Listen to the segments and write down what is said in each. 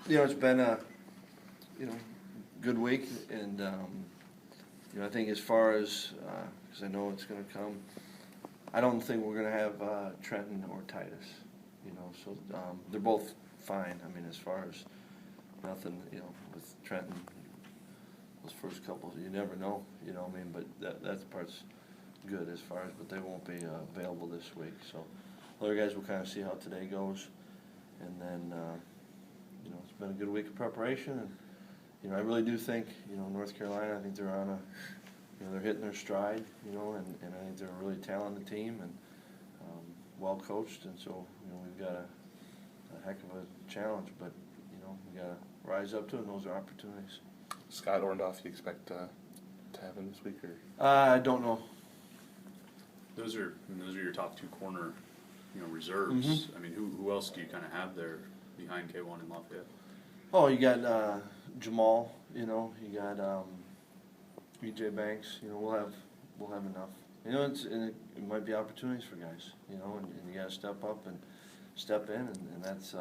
It's been a good week, and I think as far as because I know it's going to come, I don't think we're going to have Trenton or Titus. So they're both fine. I mean, as far as nothing, with Trenton, those first couple, you never know. But that part's good as far as, but they won't be available this week. So other guys will kind of see how today goes, and then. It's been a good week of preparation, and I really do think North Carolina. I think they're on they're hitting their stride, and I think they're a really talented team and well coached, and so we've got a heck of a challenge, but we got to rise up to it, and those are opportunities. Scott Orndorff, you expect to have him this week, or? I don't know. Those are your top two corner, reserves. Mm-hmm. I mean, who else do you kind of have there behind K1 and Lafayette? Oh, you got Jamal. You got EJ Banks. We'll have enough. It might be opportunities for guys. And you got to step up and step in, and that's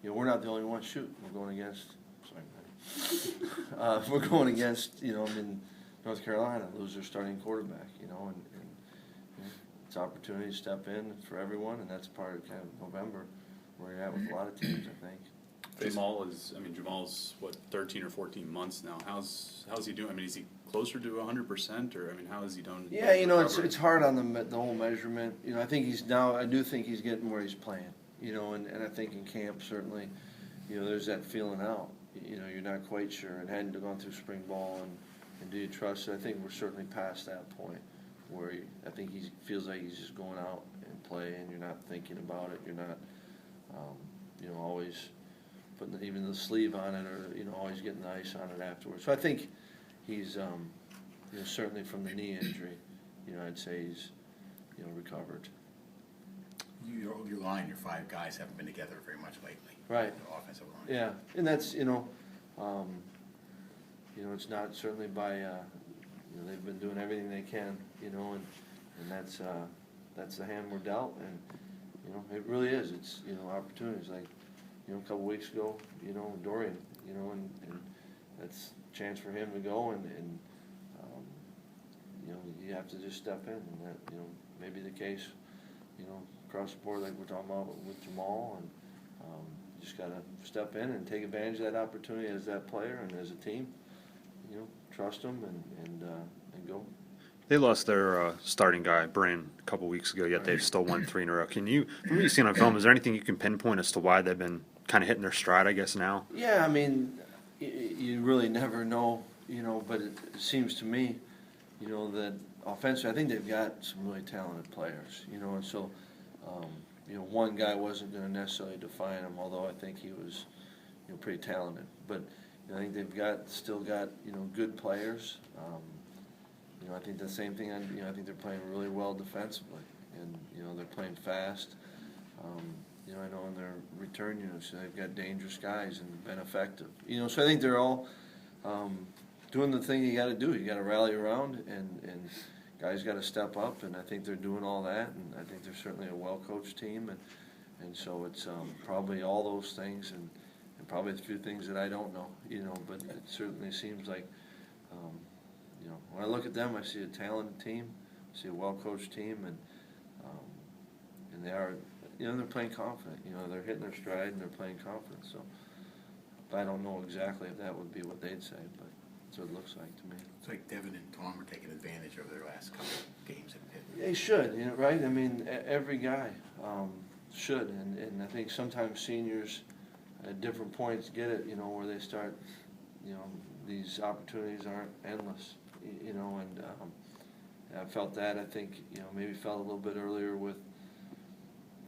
we're not the only ones shooting. We're going against. Sorry, we're going against in North Carolina, lose their starting quarterback. And it's opportunity to step in for everyone, and that's part of kind of November where you're at with a lot of teams, I think. Jamal's what, 13 or 14 months now. How's he doing? I mean, is he closer to 100%, or how is he doing? Yeah, it's hard on the whole measurement. I think I do think he's getting where he's playing. And I think in camp certainly, there's that feeling out. You're not quite sure, and hadn't gone through spring ball, and do you trust it? I think we're certainly past that point where I think he feels like he's just going out and play, and you're not thinking about it. You're not, always putting even the sleeve on it, or always getting the ice on it afterwards. So I think he's certainly from the knee injury, I'd say he's recovered. Your line, your five guys haven't been together very much lately. Right. The offensive line. Yeah, and that's it's not certainly by they've been doing everything they can, and that's the hand we're dealt, and it really is. It's opportunities like a couple weeks ago, Dorian, and that's a chance for him to go, and you have to just step in, and that may be the case, across the board like we're talking about with Jamal, and you just got to step in and take advantage of that opportunity as that player and as a team, trust them and go. They lost their starting guy, Bryn, a couple weeks ago, yet they've still won 3 in a row. From what you've seen on film, is there anything you can pinpoint as to why they've been kind of hitting their stride, I guess, now? Yeah, I mean, you really never know, but it seems to me, that offensively, I think they've got some really talented players, and so, one guy wasn't going to necessarily define them, although I think he was, pretty talented. But I think they've still got good players. I think the same thing. I think they're playing really well defensively, and they're playing fast. I know in their return units they've got dangerous guys and been effective. So I think they're all doing the thing you got to do. You got to rally around, and guys got to step up. And I think they're doing all that. And I think they're certainly a well-coached team, and so it's probably all those things, and probably a few things that I don't know. But it certainly seems like. When I look at them, I see a talented team, I see a well-coached team, and they are, they're playing confident. They're hitting their stride and they're playing confident. So, but I don't know exactly if that would be what they'd say, but that's what it looks like to me. It's like Devin and Tom are taking advantage of their last couple of games at Pitt. They should, right? I mean, every guy should, and I think sometimes seniors at different points get it, where they start, these opportunities aren't endless. And I felt that. I think maybe felt a little bit earlier with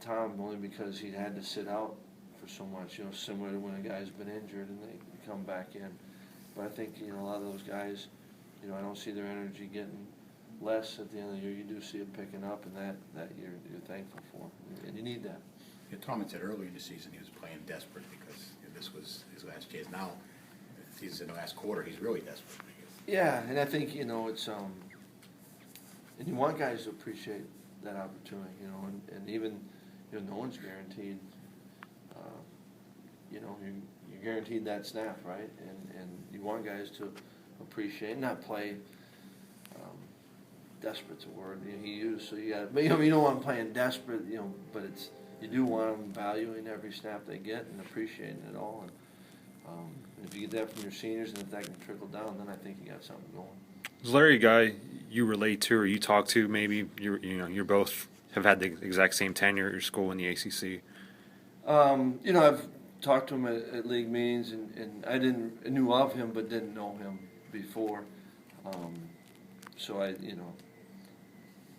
Tom, only because he had to sit out for so much. Similar to when a guy's been injured and they come back in. But I think a lot of those guys, I don't see their energy getting less at the end of the year. You do see it picking up, and that you're thankful for, and you need that. Yeah, Tom had said earlier in the season he was playing desperate because this was his last chance. Now, if he's in the last quarter, he's really desperate. Yeah, and I think it's and you want guys to appreciate that opportunity, and even no one's guaranteed. You're you're guaranteed that snap, right? And you want guys to appreciate, not play, desperate's a word he used, so you got, but you know, you don't want them playing desperate, you know, but it's, you do want them valuing every snap they get and appreciating it all, and if you get that from your seniors and if that can trickle down, then I think you got something going. Is Larry a guy you relate to or you talk to? Maybe you're both have had the exact same tenure at your school in the ACC. You know, I've talked to him at league meetings, and I knew of him, but didn't know him before. So I, you know,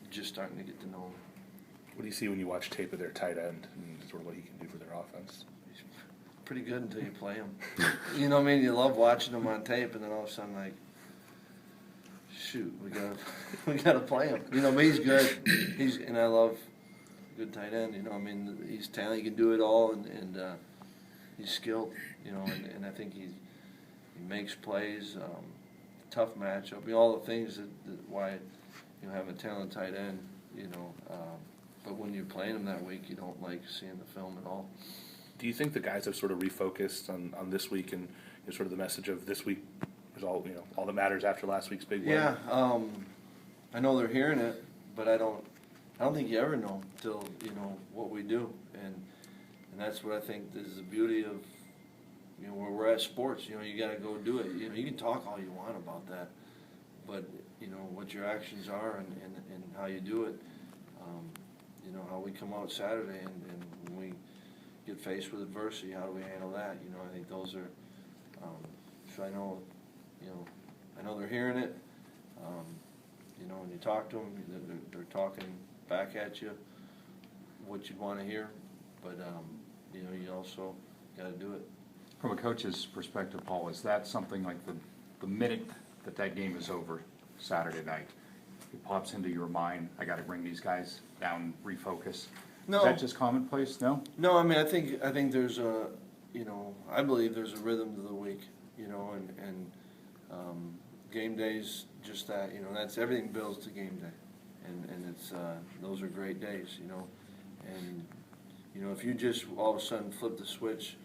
just starting to get to know him. What do you see when you watch tape of their tight end and sort of what he can do for their offense? He's pretty good until you play him. You know what I mean? You love watching him on tape, and then all of a sudden, like, shoot, we gotta play him. You know, but he's good. And I love good tight end. You know, I mean, he's talented. He can do it all, and he's skilled. You know, and I think he makes plays. Tough matchup. I mean, all the things that why you have a talented tight end. You know, but when you're playing him that week, you don't like seeing the film at all. Do you think the guys have sort of refocused on this week and sort of the message of this week is all all that matters after last week's big win? Yeah, I know they're hearing it, but I don't think you ever know till you know what we do, and that's what I think is the beauty of where we're at sports. You know, you got to go do it. You know, you can talk all you want about that, but you know what your actions are and how you do it. You know how we come out Saturday and when we get faced with adversity, how do we handle that? You know, I think those are. So I know, I know they're hearing it. You know, when you talk to them, they're talking back at you what you'd want to hear, but you know, you also got to do it. From a coach's perspective, Paul, is that something like the minute that game is over Saturday night, it pops into your mind, I got to bring these guys down, refocus? No. Is that just commonplace? No? No, I mean, I think there's a, I believe there's a rhythm to the week, and game day's just that, that's everything builds to game day, and it's those are great days, and if you just all of a sudden flip the switch,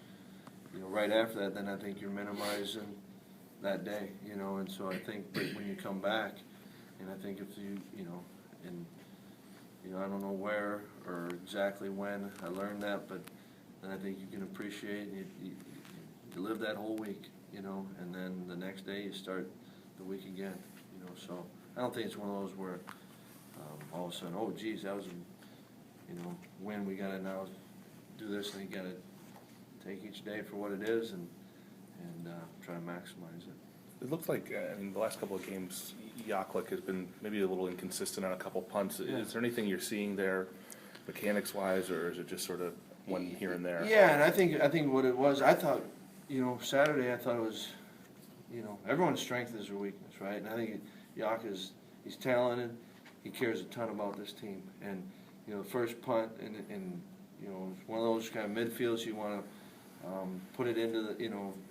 right after that, then I think you're minimizing that day, and so I think that when you come back, and I think if I don't know where or exactly when I learned that, but then I think you can appreciate and you live that whole week, and then the next day you start the week again, so I don't think it's one of those where all of a sudden, oh geez, that was win, we gotta now do this, and you gotta take each day for what it is and try to maximize it. It looks like in the last couple of games, Yaklik has been maybe a little inconsistent on a couple punts. Yeah. Is there anything you're seeing there, mechanics-wise, or is it just sort of one here and there? Yeah, and I think what it was, I thought, Saturday I thought it was, everyone's strength is their weakness, right? And I think Yak he's talented, he cares a ton about this team, and the first punt and it's one of those kind of midfields you want to put it into the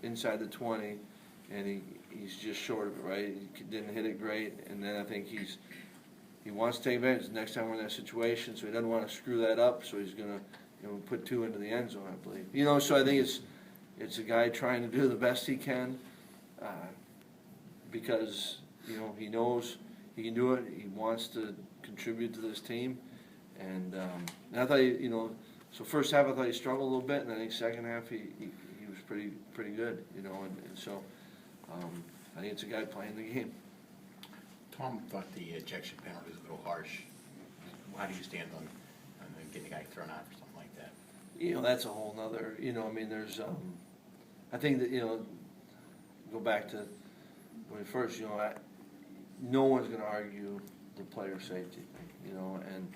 inside the 20, and he's just short of it, right? He didn't hit it great, and then I think he wants to take advantage next time we're in that situation, so he doesn't want to screw that up, so he's gonna put two into the end zone, I believe. So I think it's a guy trying to do the best he can, because he knows he can do it. He wants to contribute to this team, and I thought so first half I thought he struggled a little bit, and I think second half he was pretty good, and so I think it's a guy playing the game. Tom thought the ejection penalty was a little harsh. How do you stand on getting a guy thrown out for something like that? That's a whole nother, there's, I think that, go back to when first, no one's going to argue the player safety thing, and,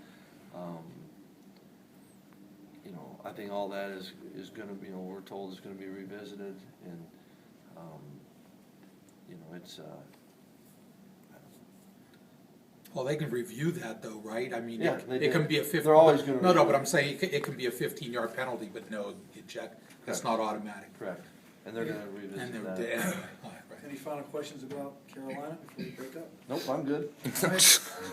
I think all that is going to be, we're told is going to be revisited, and, it's, Well, they can review that though, right? I mean, Yeah, it can be a 15. They're always gonna No, review but it. I'm saying it can be a 15-yard penalty, but no eject. That's not automatic. correct, and they're going to And revisit they're that. dead. All right, right. Any final questions about Carolina before we break up? Nope, I'm good.